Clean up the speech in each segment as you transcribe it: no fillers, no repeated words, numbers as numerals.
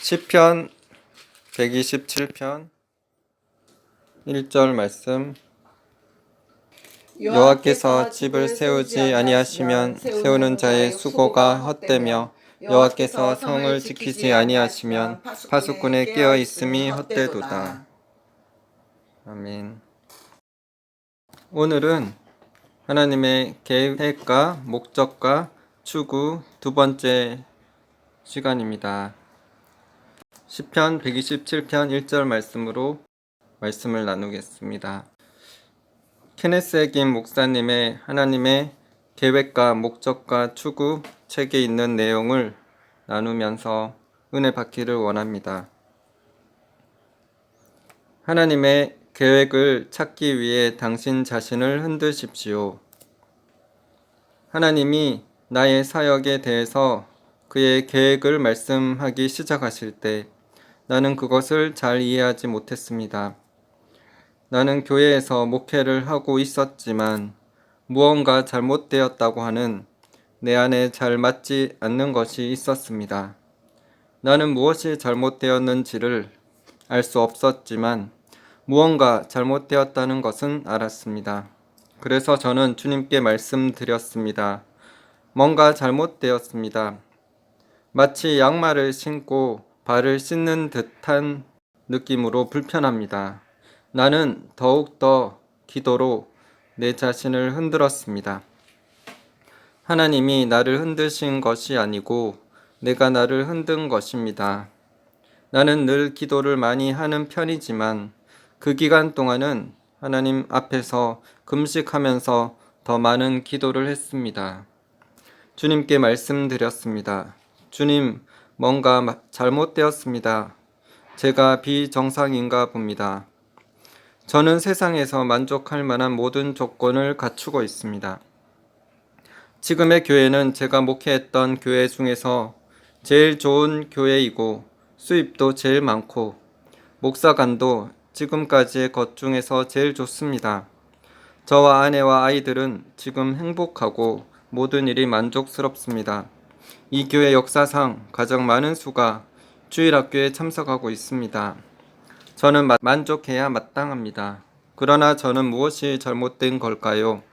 시편 127편 1절 말씀. 여호와께서 집을 세우지 아니하시면 세우는 자의 수고가 헛되며 여호와께서 성을 지키지 아니하시면 파수꾼의 깨어 있음이 헛되도다. 아멘. 오늘은 하나님의 계획과 목적과 추구 두 번째 시간입니다. 시편 127편 1절 말씀으로 말씀을 나누겠습니다. 케네스 해긴 목사님의 하나님의 계획과 목적과 추구 책에 있는 내용을 나누면서 은혜 받기를 원합니다. 하나님의 계획을 찾기 위해 당신 자신을 흔드십시오. 하나님이 나의 사역에 대해서 그의 계획을 말씀하기 시작하실 때 나는 그것을 잘 이해하지 못했습니다. 나는 교회에서 목회를 하고 있었지만 무언가 잘못되었다고 하는 내 안에 잘 맞지 않는 것이 있었습니다. 나는 무엇이 잘못되었는지를 알 수 없었지만 무언가 잘못되었다는 것은 알았습니다. 그래서 저는 주님께 말씀드렸습니다. 뭔가 잘못되었습니다. 마치 양말을 신고 발을 씻는 듯한 느낌으로 불편합니다. 나는 더욱더 기도로 내 자신을 흔들었습니다. 하나님이 나를 흔드신 것이 아니고 내가 나를 흔든 것입니다. 나는 늘 기도를 많이 하는 편이지만 그 기간 동안은 하나님 앞에서 금식하면서 더 많은 기도를 했습니다. 주님께 말씀드렸습니다. 주님, 뭔가 잘못되었습니다. 제가 비정상인가 봅니다. 저는 세상에서 만족할 만한 모든 조건을 갖추고 있습니다. 지금의 교회는 제가 목회했던 교회 중에서 제일 좋은 교회이고 수입도 제일 많고 목사관도 지금까지의 것 중에서 제일 좋습니다. 저와 아내와 아이들은 지금 행복하고 모든 일이 만족스럽습니다. 이 교회 역사상 가장 많은 수가 주일학교에 참석하고 있습니다. 저는 만족해야 마땅합니다. 그러나 저는 무엇이 잘못된 걸까요?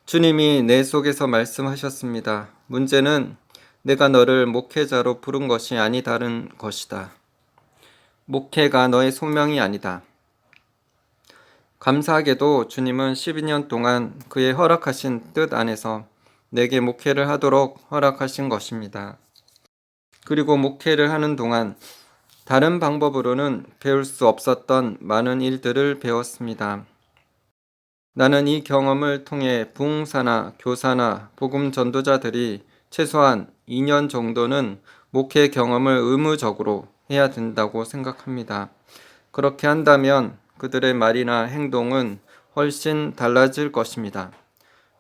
주님이 내 속에서 말씀하셨습니다. 문제는 내가 너를 목회자로 부른 것이 아니다는 것이다. 목회가 너의 소명이 아니다. 감사하게도 주님은 12년 동안 그의 허락하신 뜻 안에서 내게 목회를 하도록 허락하신 것입니다. 그리고 목회를 하는 동안 다른 방법으로는 배울 수 없었던 많은 일들을 배웠습니다. 나는 이 경험을 통해 부흥사나 교사나 복음 전도자들이 최소한 2년 정도는 목회 경험을 의무적으로 해야 된다고 생각합니다. 그렇게 한다면 그들의 말이나 행동은 훨씬 달라질 것입니다.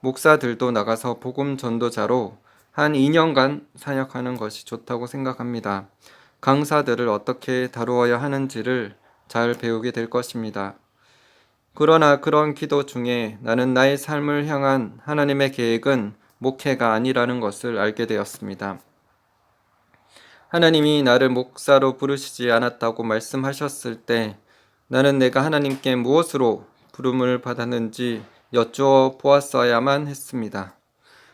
목사들도 나가서 복음 전도자로 한 2년간 사역하는 것이 좋다고 생각합니다. 강사들을 어떻게 다루어야 하는지를 잘 배우게 될 것입니다. 그러나 그런 기도 중에 나는 나의 삶을 향한 하나님의 계획은 목회가 아니라는 것을 알게 되었습니다. 하나님이 나를 목사로 부르시지 않았다고 말씀하셨을 때 나는 내가 하나님께 무엇으로 부름을 받았는지 여쭈어 보았어야만 했습니다.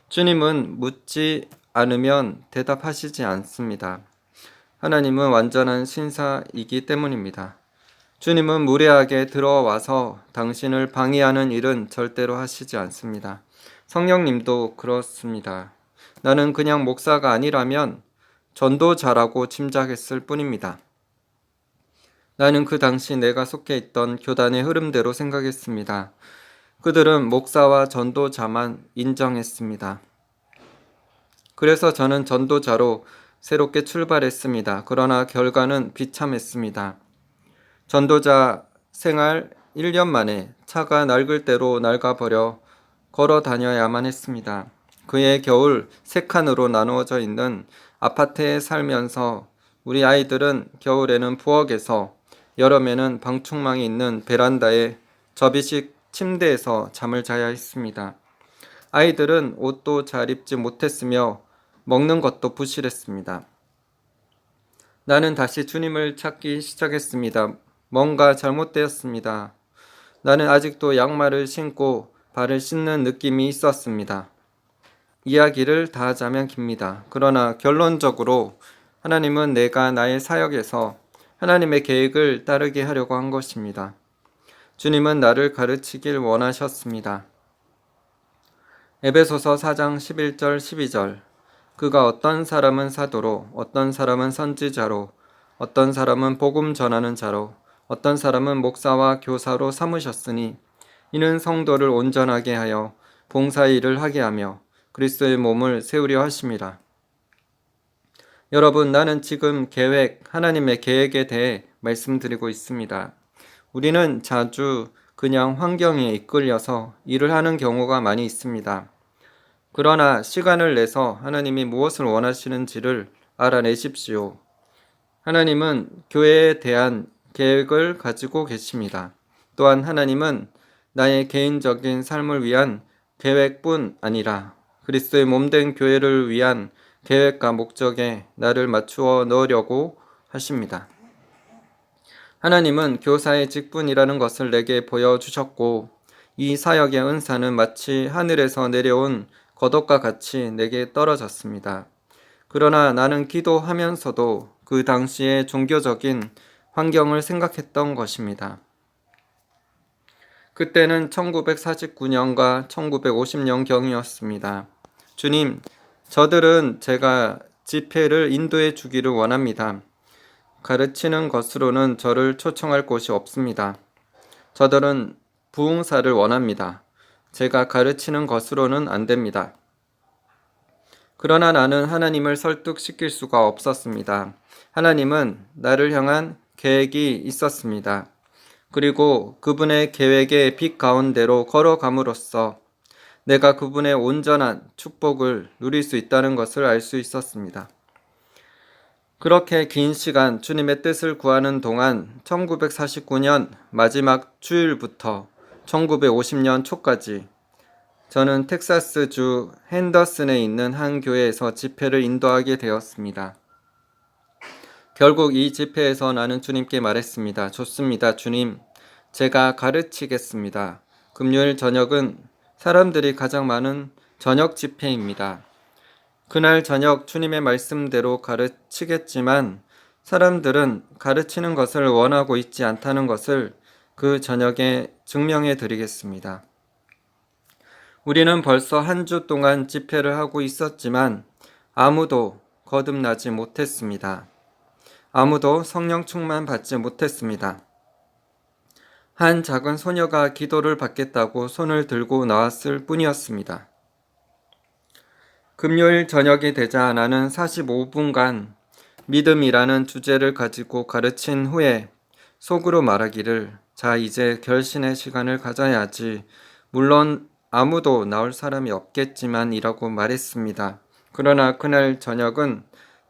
주님은 묻지 않으면 대답하시지 않습니다. 하나님은 완전한 신사이기 때문입니다. 주님은 무례하게 들어와서 당신을 방해하는 일은 절대로 하시지 않습니다. 성령님도 그렇습니다. 나는 그냥 목사가 아니라면 전도자라고 짐작했을 뿐입니다. 나는 그 당시 내가 속해 있던 교단의 흐름대로 생각했습니다. 그들은 목사와 전도자만 인정했습니다. 그래서 저는 전도자로 새롭게 출발했습니다. 그러나 결과는 비참했습니다. 전도자 생활 1년 만에 차가 낡을 대로 낡아버려 걸어 다녀야만 했습니다. 그해 겨울 3칸으로 나누어져 있는 아파트에 살면서 우리 아이들은 겨울에는 부엌에서 여름에는 방충망이 있는 베란다에 접이식 침대에서 잠을 자야 했습니다. 아이들은 옷도 잘 입지 못했으며 먹는 것도 부실했습니다. 나는 다시 주님을 찾기 시작했습니다. 뭔가 잘못되었습니다. 나는 아직도 양말을 신고 발을 씻는 느낌이 있었습니다. 이야기를 다 하자면 깁니다. 그러나 결론적으로 하나님은 내가 나의 사역에서 하나님의 계획을 따르게 하려고 한 것입니다. 주님은 나를 가르치길 원하셨습니다. 에베소서 4장 11절 12절 그가 어떤 사람은 사도로, 어떤 사람은 선지자로, 어떤 사람은 복음 전하는 자로, 어떤 사람은 목사와 교사로 삼으셨으니 이는 성도를 온전하게 하여 봉사의 일을 하게 하며 그리스도의 몸을 세우려 하심이라. 여러분, 나는 지금 하나님의 계획에 대해 말씀드리고 있습니다. 우리는 자주 그냥 환경에 이끌려서 일을 하는 경우가 많이 있습니다. 그러나 시간을 내서 하나님이 무엇을 원하시는지를 알아내십시오. 하나님은 교회에 대한 계획을 가지고 계십니다. 또한 하나님은 나의 개인적인 삶을 위한 계획뿐 아니라 그리스도의 몸된 교회를 위한 계획과 목적에 나를 맞추어 넣으려고 하십니다. 하나님은 교사의 직분이라는 것을 내게 보여주셨고 이 사역의 은사는 마치 하늘에서 내려온 거독과 같이 내게 떨어졌습니다. 그러나 나는 기도하면서도 그 당시의 종교적인 환경을 생각했던 것입니다. 그때는 1949년과 1950년경이었습니다. 주님, 저들은 제가 집회를 인도해 주기를 원합니다. 가르치는 것으로는 저를 초청할 곳이 없습니다. 저들은 부흥사를 원합니다. 제가 가르치는 것으로는 안 됩니다. 그러나 나는 하나님을 설득시킬 수가 없었습니다. 하나님은 나를 향한 계획이 있었습니다. 그리고 그분의 계획의 빛 가운데로 걸어감으로써 내가 그분의 온전한 축복을 누릴 수 있다는 것을 알 수 있었습니다. 그렇게 긴 시간 주님의 뜻을 구하는 동안 1949년 마지막 주일부터 1950년 초까지 저는 텍사스주 핸더슨에 있는 한 교회에서 집회를 인도하게 되었습니다. 결국 이 집회에서 나는 주님께 말했습니다. 좋습니다, 주님. 제가 가르치겠습니다. 금요일 저녁은 사람들이 가장 많은 저녁 집회입니다. 그날 저녁 주님의 말씀대로 가르치겠지만 사람들은 가르치는 것을 원하고 있지 않다는 것을 그 저녁에 증명해 드리겠습니다. 우리는 벌써 한 주 동안 집회를 하고 있었지만 아무도 거듭나지 못했습니다. 아무도 성령 충만 받지 못했습니다. 한 작은 소녀가 기도를 받겠다고 손을 들고 나왔을 뿐이었습니다. 금요일 저녁이 되자 나는 45분간 믿음이라는 주제를 가지고 가르친 후에 속으로 말하기를 자 이제 결신의 시간을 가져야지 물론 아무도 나올 사람이 없겠지만 이라고 말했습니다. 그러나 그날 저녁은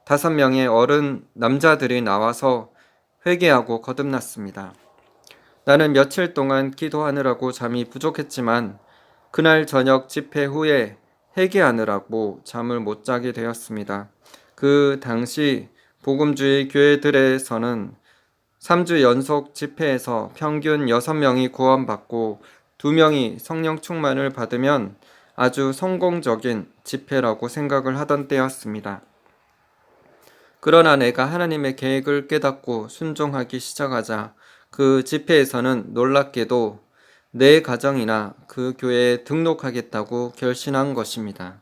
5명의 어른 남자들이 나와서 회개하고 거듭났습니다. 나는 며칠 동안 기도하느라고 잠이 부족했지만 그날 저녁 집회 후에 회개하느라고 잠을 못 자게 되었습니다. 그 당시 복음주의 교회들에서는 3주 연속 집회에서 평균 6명이 구원받고 2명이 성령 충만을 받으면 아주 성공적인 집회라고 생각을 하던 때였습니다. 그러나 내가 하나님의 계획을 깨닫고 순종하기 시작하자 그 집회에서는 놀랍게도 내 가정이나 그 교회에 등록하겠다고 결심한 것입니다.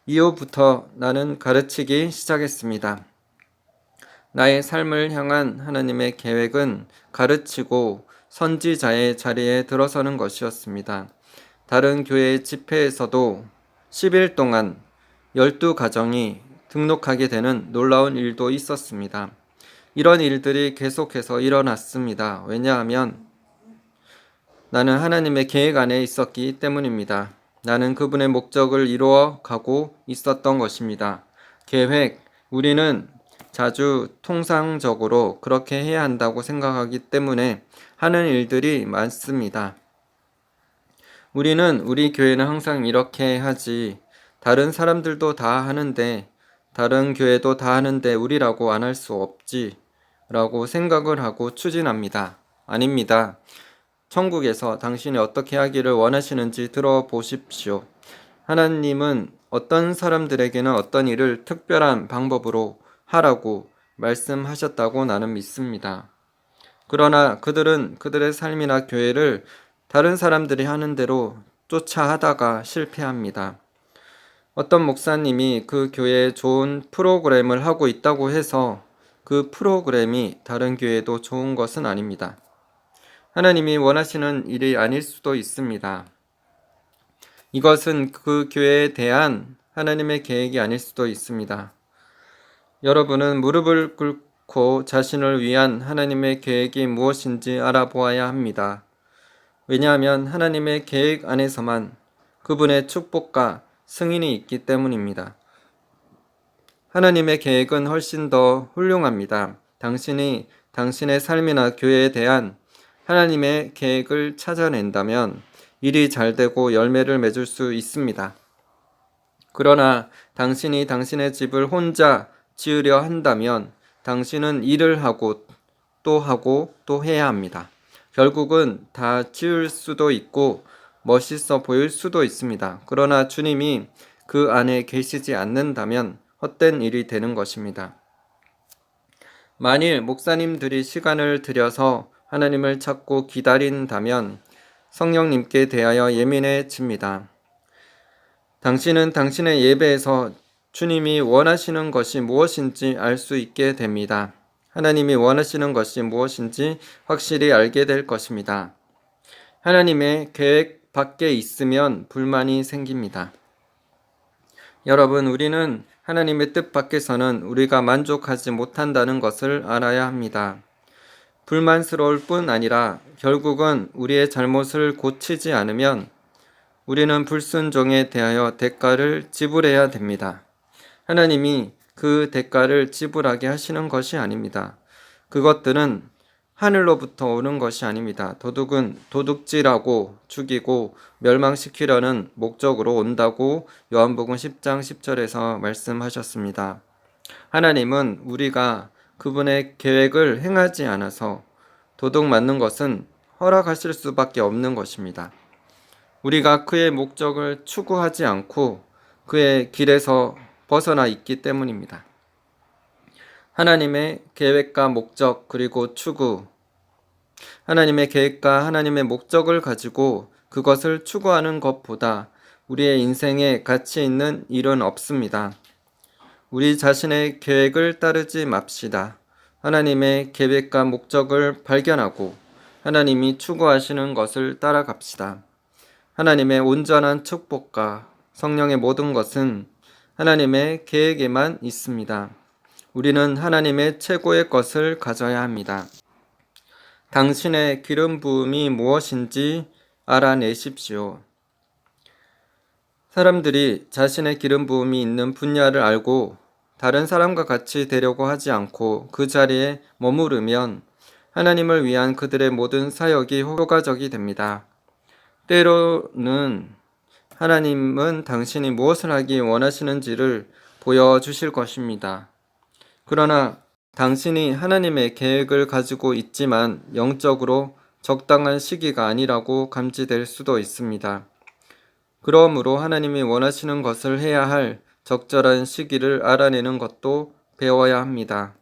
이후부터 나는 가르치기 시작했습니다. 나의 삶을 향한 하나님의 계획은 가르치고 선지자의 자리에 들어서는 것이었습니다. 다른 교회 집회에서도 10일 동안 12가정이 등록하게 되는 놀라운 일도 있었습니다. 이런 일들이 계속해서 일어났습니다. 왜냐하면 나는 하나님의 계획 안에 있었기 때문입니다. 나는 그분의 목적을 이루어 가고 있었던 것입니다. 계획, 우리는 자주 통상적으로 그렇게 해야 한다고 생각하기 때문에 하는 일들이 많습니다. 우리 교회는 항상 이렇게 하지, 다른 사람들도 다 하는데 다른 교회도 다 하는데 우리라고 안 할 수 없지 라고 생각을 하고 추진합니다. 아닙니다. 천국에서 당신이 어떻게 하기를 원하시는지 들어보십시오. 하나님은 어떤 사람들에게는 어떤 일을 특별한 방법으로 하라고 말씀하셨다고 나는 믿습니다. 그러나 그들은 그들의 삶이나 교회를 다른 사람들이 하는 대로 쫓아 하다가 실패합니다. 어떤 목사님이 그 교회에 좋은 프로그램을 하고 있다고 해서 그 프로그램이 다른 교회도 좋은 것은 아닙니다. 하나님이 원하시는 일이 아닐 수도 있습니다. 이것은 그 교회에 대한 하나님의 계획이 아닐 수도 있습니다. 여러분은 무릎을 꿇고 자신을 위한 하나님의 계획이 무엇인지 알아보아야 합니다. 왜냐하면 하나님의 계획 안에서만 그분의 축복과 승인이 있기 때문입니다. 하나님의 계획은 훨씬 더 훌륭합니다. 당신이 당신의 삶이나 교회에 대한 하나님의 계획을 찾아낸다면 일이 잘 되고 열매를 맺을 수 있습니다. 그러나 당신이 당신의 집을 혼자 지으려 한다면 당신은 일을 하고 또 해야 합니다. 결국은 다 지을 수도 있고 멋있어 보일 수도 있습니다. 그러나 주님이 그 안에 계시지 않는다면 헛된 일이 되는 것입니다. 만일 목사님들이 시간을 들여서 하나님을 찾고 기다린다면 성령님께 대하여 예민해집니다. 당신은 당신의 예배에서 주님이 원하시는 것이 무엇인지 알 수 있게 됩니다. 하나님이 원하시는 것이 무엇인지 확실히 알게 될 것입니다. 하나님의 계획 밖에 있으면 불만이 생깁니다. 여러분, 우리는 하나님의 뜻 밖에서는 우리가 만족하지 못한다는 것을 알아야 합니다. 불만스러울 뿐 아니라 결국은 우리의 잘못을 고치지 않으면 우리는 불순종에 대하여 대가를 지불해야 됩니다. 하나님이 그 대가를 지불하게 하시는 것이 아닙니다. 그것들은 하늘로부터 오는 것이 아닙니다. 도둑은 도둑질하고 죽이고 멸망시키려는 목적으로 온다고 요한복음 10장 10절에서 말씀하셨습니다. 하나님은 우리가 그분의 계획을 행하지 않아서 도둑 맞는 것은 허락하실 수밖에 없는 것입니다. 우리가 그의 목적을 추구하지 않고 그의 길에서 벗어나 있기 때문입니다. 하나님의 계획과 목적 그리고 추구, 하나님의 계획과 하나님의 목적을 가지고 그것을 추구하는 것보다 우리의 인생에 가치 있는 일은 없습니다. 우리 자신의 계획을 따르지 맙시다. 하나님의 계획과 목적을 발견하고 하나님이 추구하시는 것을 따라갑시다. 하나님의 온전한 축복과 성령의 모든 것은 하나님의 계획에만 있습니다. 우리는 하나님의 최고의 것을 가져야 합니다. 당신의 기름 부음이 무엇인지 알아내십시오. 사람들이 자신의 기름 부음이 있는 분야를 알고 다른 사람과 같이 되려고 하지 않고 그 자리에 머무르면 하나님을 위한 그들의 모든 사역이 효과적이 됩니다. 때로는 하나님은 당신이 무엇을 하기 원하시는지를 보여주실 것입니다. 그러나 당신이 하나님의 계획을 가지고 있지만 영적으로 적당한 시기가 아니라고 감지될 수도 있습니다. 그러므로 하나님이 원하시는 것을 해야 할 적절한 시기를 알아내는 것도 배워야 합니다.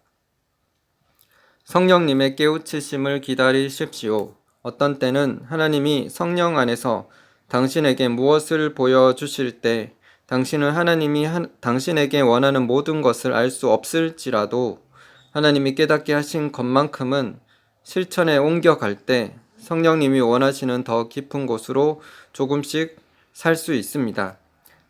성령님의 깨우치심을 기다리십시오. 어떤 때는 하나님이 성령 안에서 당신에게 무엇을 보여주실 때 당신은 하나님이 당신에게 원하는 모든 것을 알 수 없을지라도 하나님이 깨닫게 하신 것만큼은 실천에 옮겨갈 때 성령님이 원하시는 더 깊은 곳으로 조금씩 살 수 있습니다.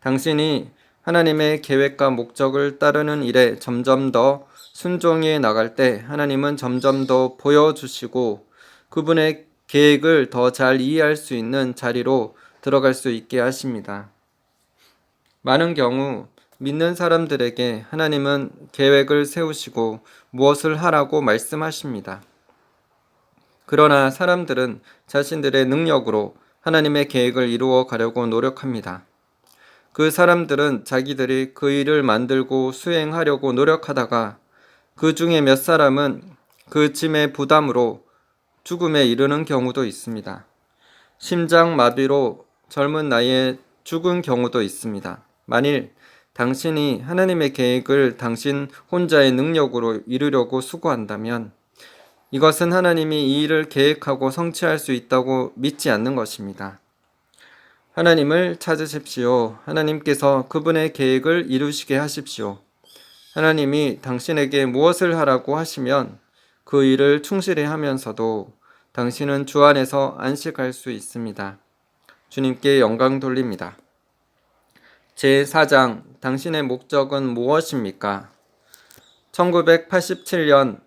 당신이 하나님의 계획과 목적을 따르는 일에 점점 더 순종해 나갈 때 하나님은 점점 더 보여주시고 그분의 계획을 더 잘 이해할 수 있는 자리로 들어갈 수 있게 하십니다. 많은 경우 믿는 사람들에게 하나님은 계획을 세우시고 무엇을 하라고 말씀하십니다. 그러나 사람들은 자신들의 능력으로 하나님의 계획을 이루어 가려고 노력합니다. 그 사람들은 자기들이 그 일을 만들고 수행하려고 노력하다가 그 중에 몇 사람은 그 짐의 부담으로 죽음에 이르는 경우도 있습니다. 심장마비로 젊은 나이에 죽은 경우도 있습니다. 만일 당신이 하나님의 계획을 당신 혼자의 능력으로 이루려고 수고한다면 이것은 하나님이 이 일을 계획하고 성취할 수 있다고 믿지 않는 것입니다. 하나님을 찾으십시오. 하나님께서 그분의 계획을 이루시게 하십시오. 하나님이 당신에게 무엇을 하라고 하시면 그 일을 충실히 하면서도 당신은 주 안에서 안식할 수 있습니다. 주님께 영광 돌립니다. 제4장 당신의 목적은 무엇입니까? 1987년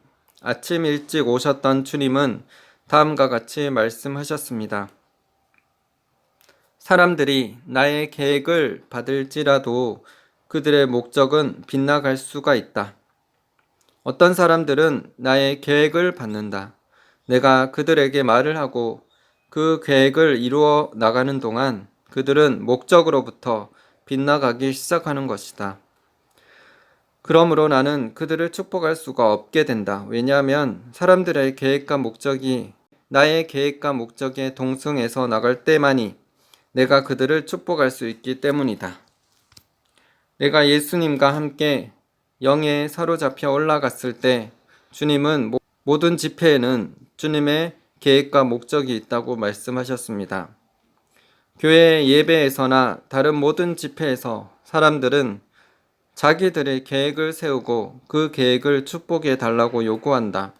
아침 일찍 오셨던 주님은 다음과 같이 말씀하셨습니다. 사람들이 나의 계획을 받을지라도 그들의 목적은 빗나갈 수가 있다. 어떤 사람들은 나의 계획을 받는다. 내가 그들에게 말을 하고 그 계획을 이루어 나가는 동안 그들은 목적으로부터 빗나가기 시작하는 것이다. 그러므로 나는 그들을 축복할 수가 없게 된다. 왜냐하면 사람들의 계획과 목적이 나의 계획과 목적에 동승해서 나갈 때만이 내가 그들을 축복할 수 있기 때문이다. 내가 예수님과 함께 영에 사로잡혀 올라갔을 때 주님은 모든 집회에는 주님의 계획과 목적이 있다고 말씀하셨습니다. 교회 예배에서나 다른 모든 집회에서 사람들은 자기들의 계획을 세우고 그 계획을 축복해 달라고 요구한다.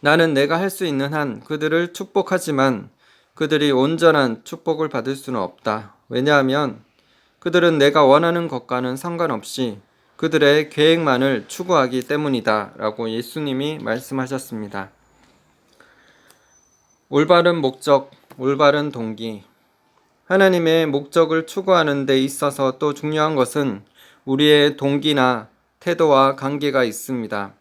나는 내가 할 수 있는 한 그들을 축복하지만 그들이 온전한 축복을 받을 수는 없다. 왜냐하면 그들은 내가 원하는 것과는 상관없이 그들의 계획만을 추구하기 때문이다. 라고 예수님이 말씀하셨습니다. 올바른 목적, 올바른 동기. 하나님의 목적을 추구하는 데 있어서 또 중요한 것은 우리의 동기나 태도와 관계가 있습니다.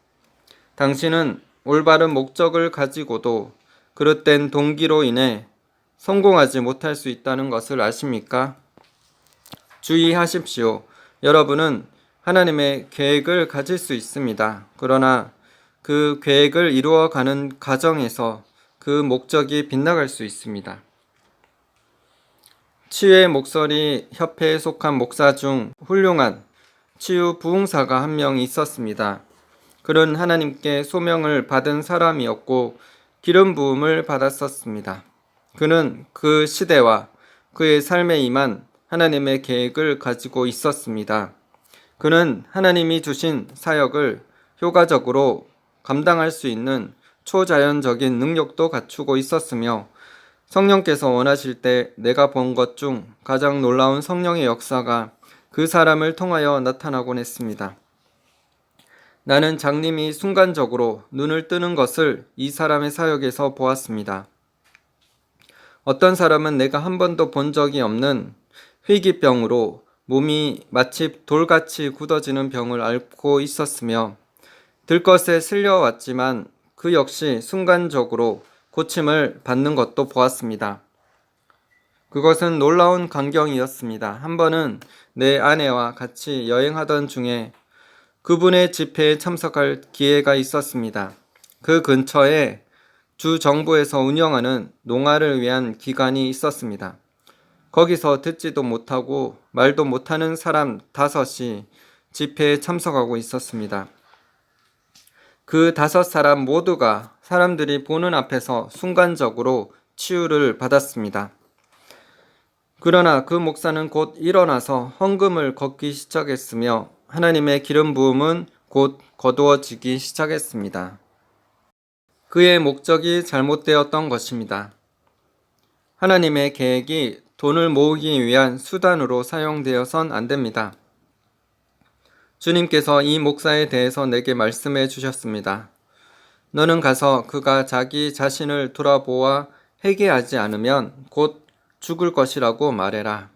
당신은 올바른 목적을 가지고도 그릇된 동기로 인해 성공하지 못할 수 있다는 것을 아십니까? 주의하십시오. 여러분은 하나님의 계획을 가질 수 있습니다. 그러나 그 계획을 이루어가는 과정에서 그 목적이 빗나갈 수 있습니다. 치유의 목소리 협회에 속한 목사 중 훌륭한 치유 부흥사가 한 명 있었습니다. 그는 하나님께 소명을 받은 사람이었고 기름 부음을 받았었습니다. 그는 그 시대와 그의 삶에 임한 하나님의 계획을 가지고 있었습니다. 그는 하나님이 주신 사역을 효과적으로 감당할 수 있는 초자연적인 능력도 갖추고 있었으며 성령께서 원하실 때 내가 본 것 중 가장 놀라운 성령의 역사가 그 사람을 통하여 나타나곤 했습니다. 나는 장님이 순간적으로 눈을 뜨는 것을 이 사람의 사역에서 보았습니다. 어떤 사람은 내가 한 번도 본 적이 없는 희귀병으로 몸이 마치 돌같이 굳어지는 병을 앓고 있었으며 들것에 실려왔지만 그 역시 순간적으로 고침을 받는 것도 보았습니다. 그것은 놀라운 광경이었습니다. 한 번은 내 아내와 같이 여행하던 중에 그분의 집회에 참석할 기회가 있었습니다. 그 근처에 주 정부에서 운영하는 농아를 위한 기관이 있었습니다. 거기서 듣지도 못하고 말도 못하는 사람 5이 집회에 참석하고 있었습니다. 그 5사람 모두가 사람들이 보는 앞에서 순간적으로 치유를 받았습니다. 그러나 그 목사는 곧 일어나서 헌금을 걷기 시작했으며 하나님의 기름 부음은 곧 거두어지기 시작했습니다. 그의 목적이 잘못되었던 것입니다. 하나님의 계획이 돈을 모으기 위한 수단으로 사용되어선 안 됩니다. 주님께서 이 목사에 대해서 내게 말씀해 주셨습니다. 너는 가서 그가 자기 자신을 돌아보아 회개하지 않으면 곧 죽을 것이라고 말해라.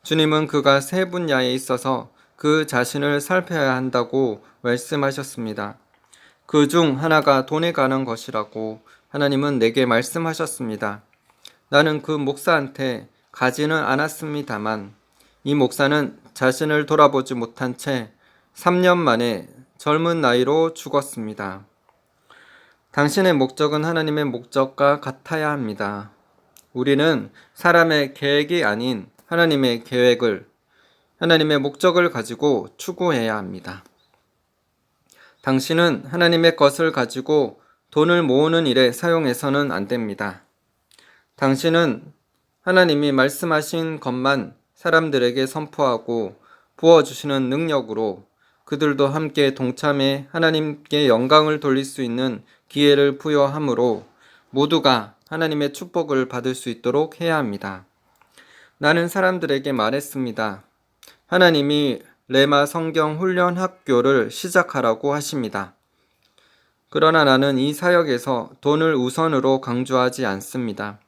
주님은 그가 3분야에 있어서 그 자신을 살펴야 한다고 말씀하셨습니다. 그 중 하나가 돈에 관한 것이라고 하나님은 내게 말씀하셨습니다. 나는 그 목사한테 가지는 않았습니다만 이 목사는 자신을 돌아보지 못한 채 3년 만에 젊은 나이로 죽었습니다. 당신의 목적은 하나님의 목적과 같아야 합니다. 우리는 사람의 계획이 아닌 하나님의 계획을, 하나님의 목적을 가지고 추구해야 합니다. 당신은 하나님의 것을 가지고 돈을 모으는 일에 사용해서는 안 됩니다. 당신은 하나님이 말씀하신 것만 사람들에게 선포하고 부어주시는 능력으로 그들도 함께 동참해 하나님께 영광을 돌릴 수 있는 기회를 부여함으로 모두가 하나님의 축복을 받을 수 있도록 해야 합니다. 나는 사람들에게 말했습니다. 하나님이 레마 성경 훈련 학교를 시작하라고 하십니다. 그러나 나는 이 사역에서 돈을 우선으로 강조하지 않습니다.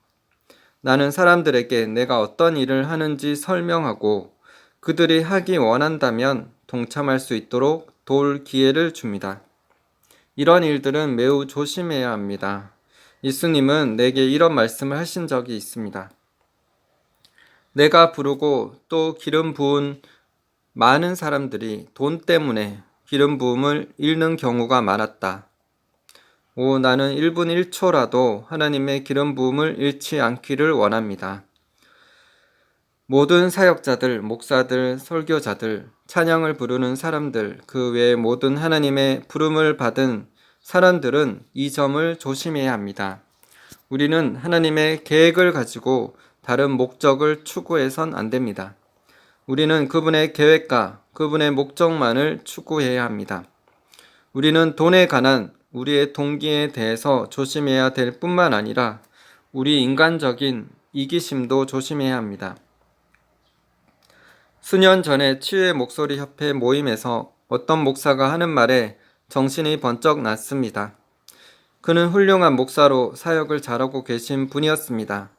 나는 사람들에게 내가 어떤 일을 하는지 설명하고 그들이 하기 원한다면 동참할 수 있도록 도울 기회를 줍니다. 이런 일들은 매우 조심해야 합니다. 예수님은 내게 이런 말씀을 하신 적이 있습니다. 내가 부르고 또 기름 부은 많은 사람들이 돈 때문에 기름 부음을 잃는 경우가 많았다. 나는 1분 1초라도 하나님의 기름 부음을 잃지 않기를 원합니다. 모든 사역자들, 목사들, 설교자들, 찬양을 부르는 사람들, 그 외에 모든 하나님의 부름을 받은 사람들은 이 점을 조심해야 합니다. 우리는 하나님의 계획을 가지고 다른 목적을 추구해선 안 됩니다. 우리는 그분의 계획과 그분의 목적만을 추구해야 합니다. 우리는 돈에 관한 우리의 동기에 대해서 조심해야 될 뿐만 아니라 우리 인간적인 이기심도 조심해야 합니다. 수년 전에 치유의 목소리 협회 모임에서 어떤 목사가 하는 말에 정신이 번쩍 났습니다. 그는 훌륭한 목사로 사역을 잘하고 계신 분이었습니다.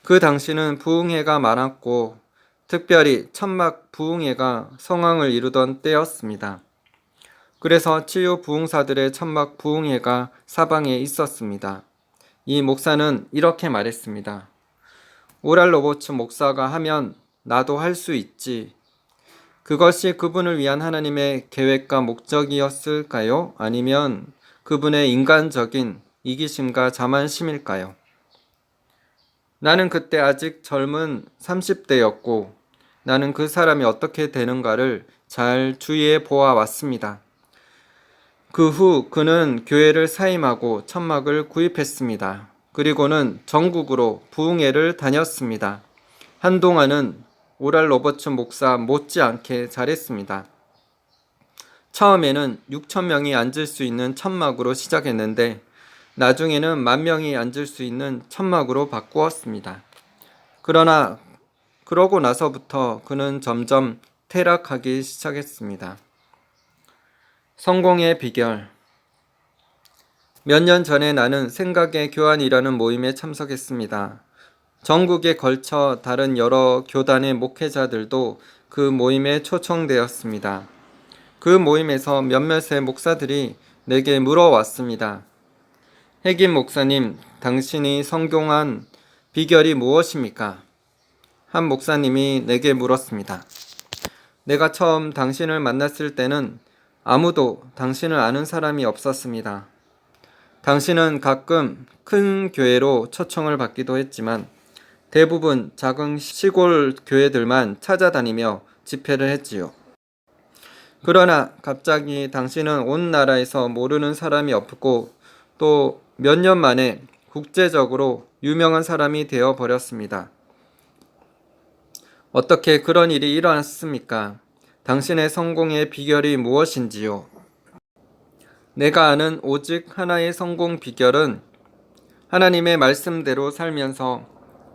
그 당시는 부흥회가 많았고 특별히 천막 부흥회가 성황을 이루던 때였습니다. 그래서 치유 부흥사들의 천막 부흥회가 사방에 있었습니다. 이 목사는 이렇게 말했습니다. 오랄 로버츠 목사가 하면 나도 할 수 있지. 그것이 그분을 위한 하나님의 계획과 목적이었을까요? 아니면 그분의 인간적인 이기심과 자만심일까요? 나는 그때 아직 젊은 30대였고 나는 그 사람이 어떻게 되는가를 잘 주의해 보아왔습니다. 그 후 그는 교회를 사임하고 천막을 구입했습니다. 그리고는 전국으로 부흥회를 다녔습니다. 한동안은 오랄 로버츠 목사 못지않게 잘했습니다. 처음에는 6,000명이 앉을 수 있는 천막으로 시작했는데 나중에는 10,000명이 앉을 수 있는 천막으로 바꾸었습니다. 그러고 나서부터 그는 점점 퇴락하기 시작했습니다. 성공의 비결. 몇 년 전에 나는 생각의 교환이라는 모임에 참석했습니다. 전국에 걸쳐 다른 여러 교단의 목회자들도 그 모임에 초청되었습니다. 그 모임에서 몇몇의 목사들이 내게 물어왔습니다. 핵임 목사님, 당신이 성공한 비결이 무엇입니까? 한 목사님이 내게 물었습니다. 내가 처음 당신을 만났을 때는 아무도 당신을 아는 사람이 없었습니다. 당신은 가끔 큰 교회로 초청을 받기도 했지만 대부분 작은 시골 교회들만 찾아다니며 집회를 했지요. 그러나 갑자기 당신은 온 나라에서 모르는 사람이 없고 또 몇 년 만에 국제적으로 유명한 사람이 되어 버렸습니다. 어떻게 그런 일이 일어났습니까? 당신의 성공의 비결이 무엇인지요? 내가 아는 오직 하나의 성공 비결은 하나님의 말씀대로 살면서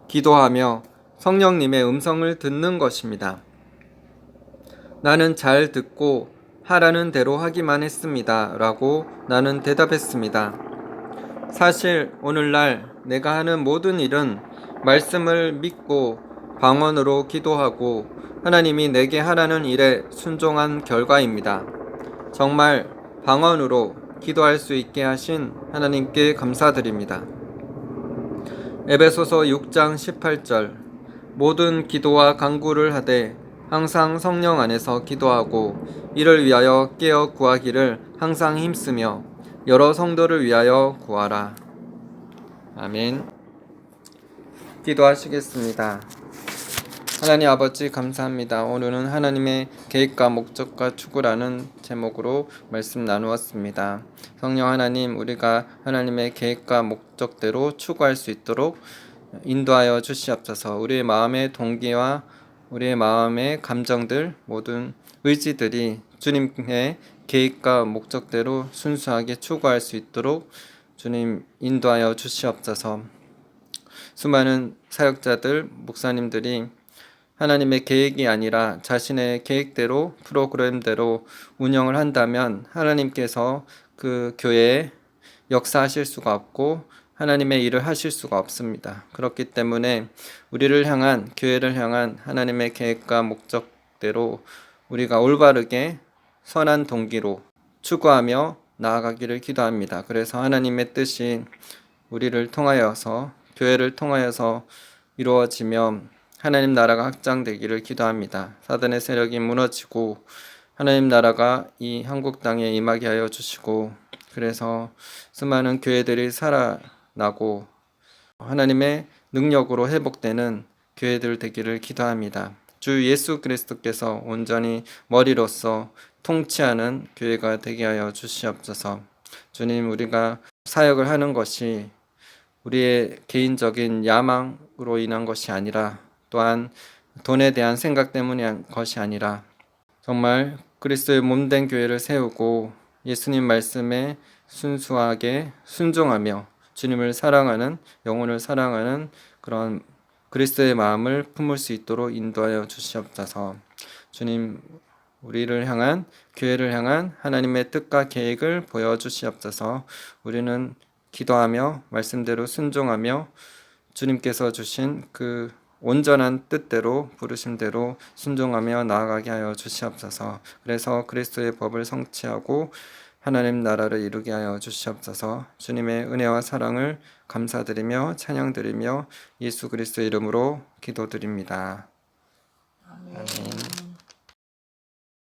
기도하며 성령님의 음성을 듣는 것입니다. 나는 잘 듣고 하라는 대로 하기만 했습니다. 라고 나는 대답했습니다. 사실 오늘날 내가 하는 모든 일은 말씀을 믿고 방언으로 기도하고 하나님이 내게 하라는 일에 순종한 결과입니다. 정말 방언으로 기도할 수 있게 하신 하나님께 감사드립니다. 에베소서 6장 18절. 모든 기도와 간구를 하되 항상 성령 안에서 기도하고 이를 위하여 깨어 구하기를 항상 힘쓰며 여러 성도를 위하여 구하라. 아멘. 기도하시겠습니다. 하나님 아버지 감사합니다. 오늘은 하나님의 계획과 목적과 추구라는 제목으로 말씀 나누었습니다. 성령 하나님, 우리가 하나님의 계획과 목적대로 추구할 수 있도록 인도하여 주시옵소서. 우리의 마음의 동기와 우리의 마음의 감정들, 모든 의지들이 주님의 계획과 목적대로 순수하게 추구할 수 있도록 주님 인도하여 주시옵소서. 수많은 사역자들, 목사님들이 하나님의 계획이 아니라 자신의 계획대로 프로그램대로 운영을 한다면 하나님께서 그 교회에 역사하실 수가 없고 하나님의 일을 하실 수가 없습니다. 그렇기 때문에 우리를 향한, 교회를 향한 하나님의 계획과 목적대로 우리가 올바르게 선한 동기로 추구하며 나아가기를 기도합니다. 그래서 하나님의 뜻이 우리를 통하여서, 교회를 통하여서 이루어지며 하나님 나라가 확장되기를 기도합니다. 사단의 세력이 무너지고 하나님 나라가 이 한국 땅에 임하게 하여 주시고, 그래서 수많은 교회들이 살아나고 하나님의 능력으로 회복되는 교회들 되기를 기도합니다. 주 예수 그리스도께서 온전히 머리로서 통치하는 교회가 되게 하여 주시옵소서. 주님, 우리가 사역을 하는 것이 우리의 개인적인 야망으로 인한 것이 아니라, 또한 돈에 대한 생각 때문인 것이 아니라 정말 그리스도의 몸된 교회를 세우고 예수님 말씀에 순수하게 순종하며 주님을 사랑하는, 영혼을 사랑하는 그런 그리스도의 마음을 품을 수 있도록 인도하여 주시옵소서. 주님, 우리를 향한, 교회를 향한 하나님의 뜻과 계획을 보여주시옵소서. 우리는 기도하며 말씀대로 순종하며 주님께서 주신 그 온전한 뜻대로, 부르심대로 순종하며 나아가게 하여 주시옵소서. 그래서 그리스도의 법을 성취하고 하나님 나라를 이루게 하여 주시옵소서. 주님의 은혜와 사랑을 감사드리며 찬양드리며 예수 그리스도 이름으로 기도드립니다. 아멘.